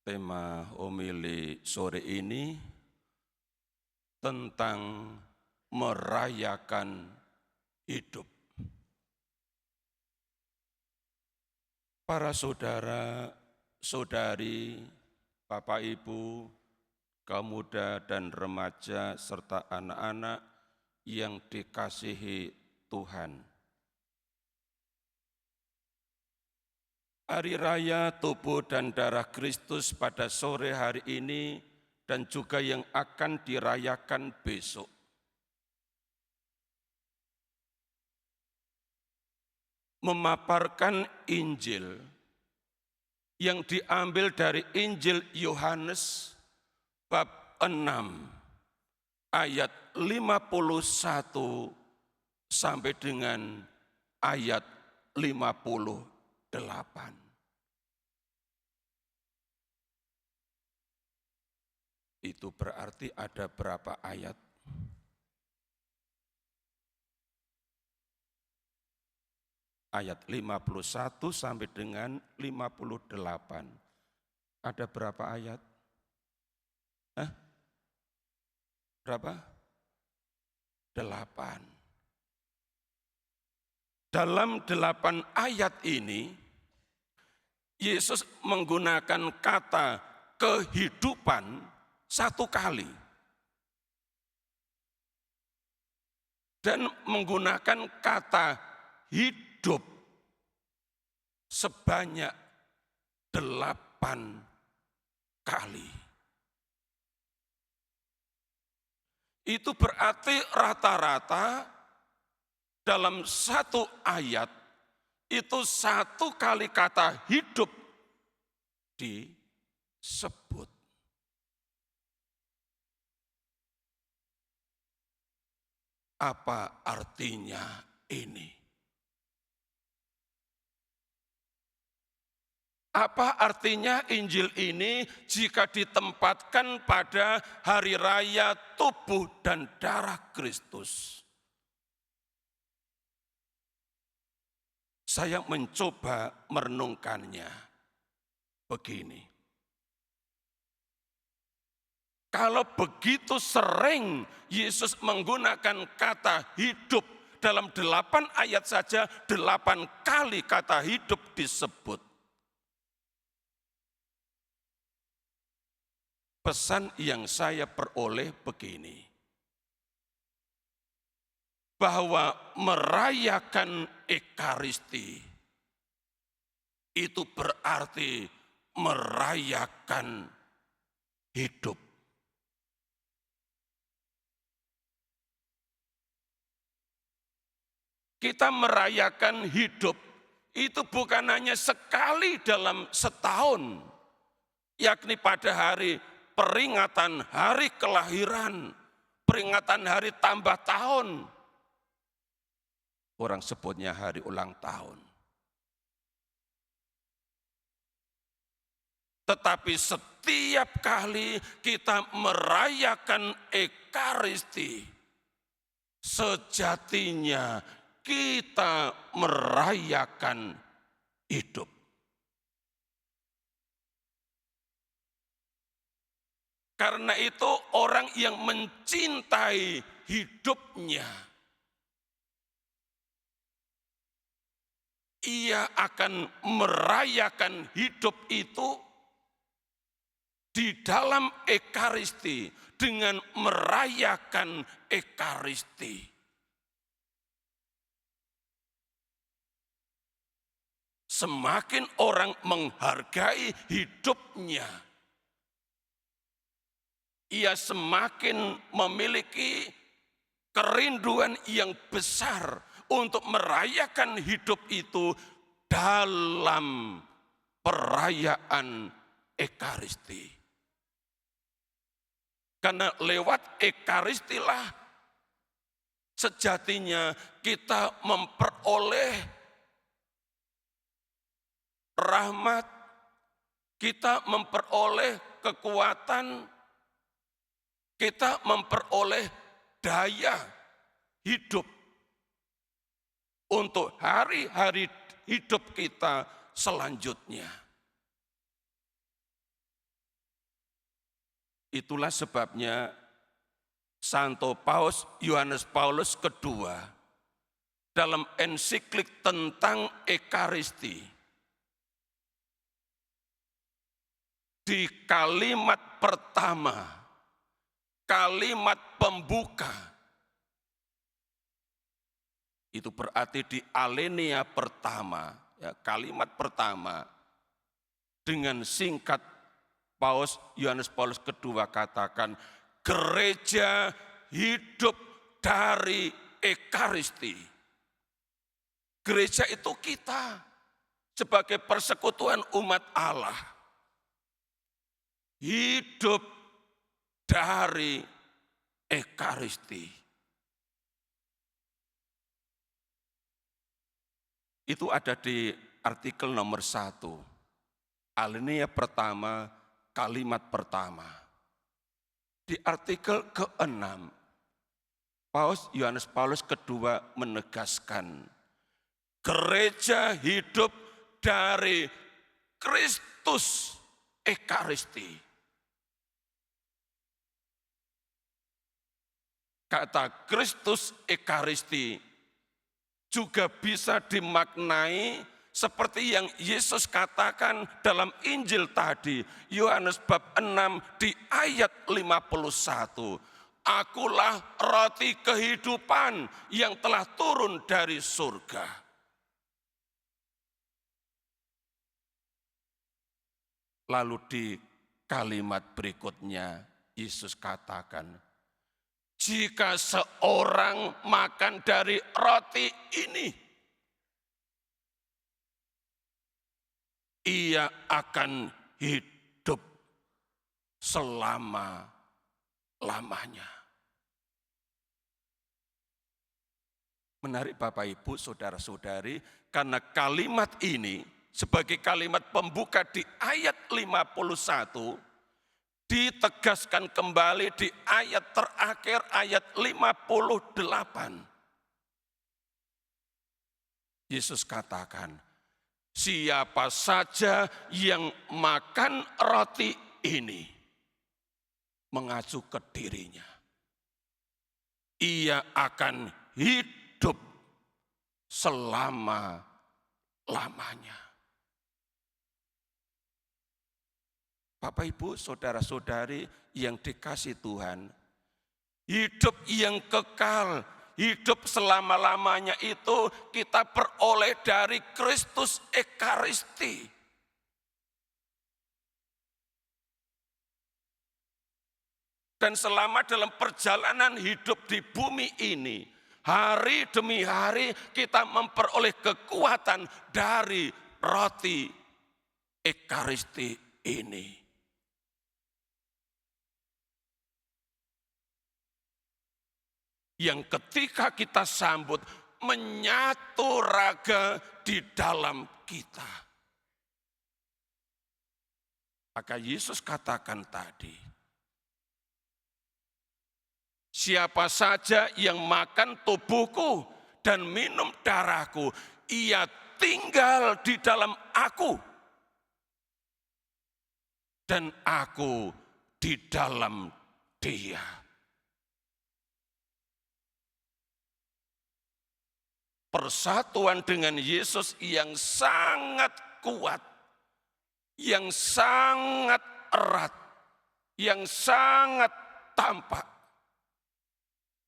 Tema homili sore ini tentang merayakan hidup. Para saudara, saudari, Bapak Ibu, kaum muda dan remaja serta anak-anak yang dikasihi Tuhan. Hari Raya Tubuh dan Darah Kristus pada sore hari ini dan juga yang akan dirayakan besok. Memaparkan Injil yang diambil dari Injil Yohanes bab 6 ayat 51 sampai dengan ayat 58. Itu berarti ada berapa ayat? Ayat 51 sampai dengan 58. Ada berapa ayat? Berapa? 8. Dalam 8 ayat ini, Yesus menggunakan kata kehidupan 1 kali. Dan menggunakan kata hidup sebanyak 8 kali. Itu berarti rata-rata dalam 1 ayat itu 1 kali kata hidup disebut. Apa artinya ini? Apa artinya Injil ini jika ditempatkan pada hari raya tubuh dan darah Kristus? Saya mencoba merenungkannya begini. Kalau begitu sering Yesus menggunakan kata hidup dalam 8 ayat saja, 8 kali kata hidup disebut. Pesan yang saya peroleh begini, bahwa merayakan Ekaristi itu berarti merayakan hidup. Kita merayakan hidup itu bukan hanya sekali dalam setahun, yakni pada hari peringatan hari kelahiran, peringatan hari tambah tahun. Orang sebutnya hari ulang tahun. Tetapi setiap kali kita merayakan Ekaristi, sejatinya kita merayakan hidup. Karena itu orang yang mencintai hidupnya, ia akan merayakan hidup itu di dalam Ekaristi dengan merayakan Ekaristi. Semakin orang menghargai hidupnya, ia semakin memiliki kerinduan yang besar untuk merayakan hidup itu dalam perayaan Ekaristi. Karena lewat Ekaristilah sejatinya kita memperoleh rahmat, kita memperoleh kekuatan, kita memperoleh daya hidup untuk hari-hari hidup kita selanjutnya. Itulah sebabnya Santo Paus Yohanes Paulus II dalam ensiklik tentang Ekaristi di kalimat pertama, kalimat pembuka, itu berarti di alinea pertama, ya, kalimat pertama, dengan singkat Paus Yohanes Paulus II katakan, gereja hidup dari Ekaristi. Gereja itu kita sebagai persekutuan umat Allah. Hidup dari Ekaristi. Itu ada di artikel nomor 1. Alinea pertama, kalimat pertama. Di artikel ke-6, Paus Yohanes Paulus II menegaskan, gereja hidup dari Kristus Ekaristi. Kata Kristus Ekaristi juga bisa dimaknai seperti yang Yesus katakan dalam Injil tadi, Yohanes bab 6 di ayat 51. Akulah roti kehidupan yang telah turun dari surga. Lalu di kalimat berikutnya Yesus katakan, jika seorang makan dari roti ini, ia akan hidup selama-lamanya. Menarik Bapak Ibu, saudara-saudari, karena kalimat ini sebagai kalimat pembuka di ayat 51, ditegaskan kembali di ayat terakhir, ayat 58. Yesus katakan, siapa saja yang makan roti ini, mengacu ke dirinya, ia akan hidup selama-lamanya. Bapak Ibu, saudara-saudari yang dikasih Tuhan, hidup yang kekal, hidup selama-lamanya itu kita peroleh dari Kristus Ekaristi. Dan selama dalam perjalanan hidup di bumi ini, hari demi hari kita memperoleh kekuatan dari roti Ekaristi ini. Yang ketika kita sambut menyatu raga di dalam kita. Maka Yesus katakan tadi, siapa saja yang makan tubuhku dan minum darahku, ia tinggal di dalam aku. Dan aku di dalam dia. Persatuan dengan Yesus yang sangat kuat, yang sangat erat, yang sangat tampak,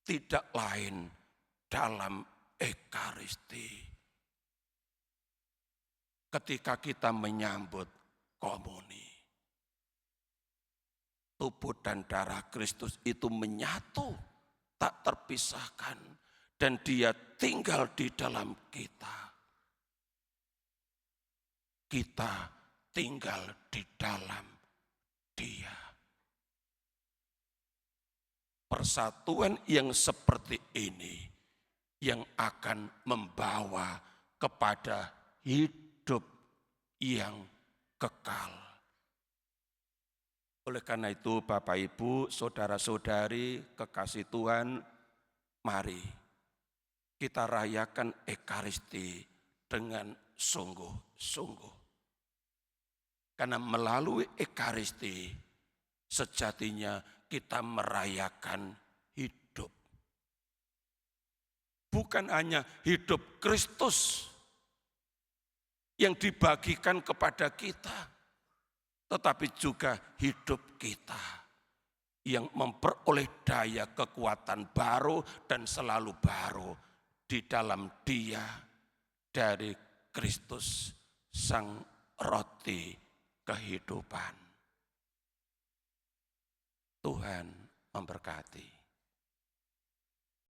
tidak lain dalam Ekaristi. Ketika kita menyambut komuni, tubuh dan darah Kristus itu menyatu, tak terpisahkan. Dan dia tinggal di dalam kita. Kita tinggal di dalam dia. Persatuan yang seperti ini yang akan membawa kepada hidup yang kekal. Oleh karena itu Bapak Ibu, saudara-saudari, kekasih Tuhan, mari kita rayakan Ekaristi dengan sungguh-sungguh. Karena melalui Ekaristi Sejatinya kita merayakan hidup. Bukan hanya hidup Kristus yang dibagikan kepada kita, tetapi juga hidup kita yang memperoleh daya kekuatan baru dan selalu baru di dalam Dia dari Kristus, Sang Roti kehidupan. Tuhan memberkati.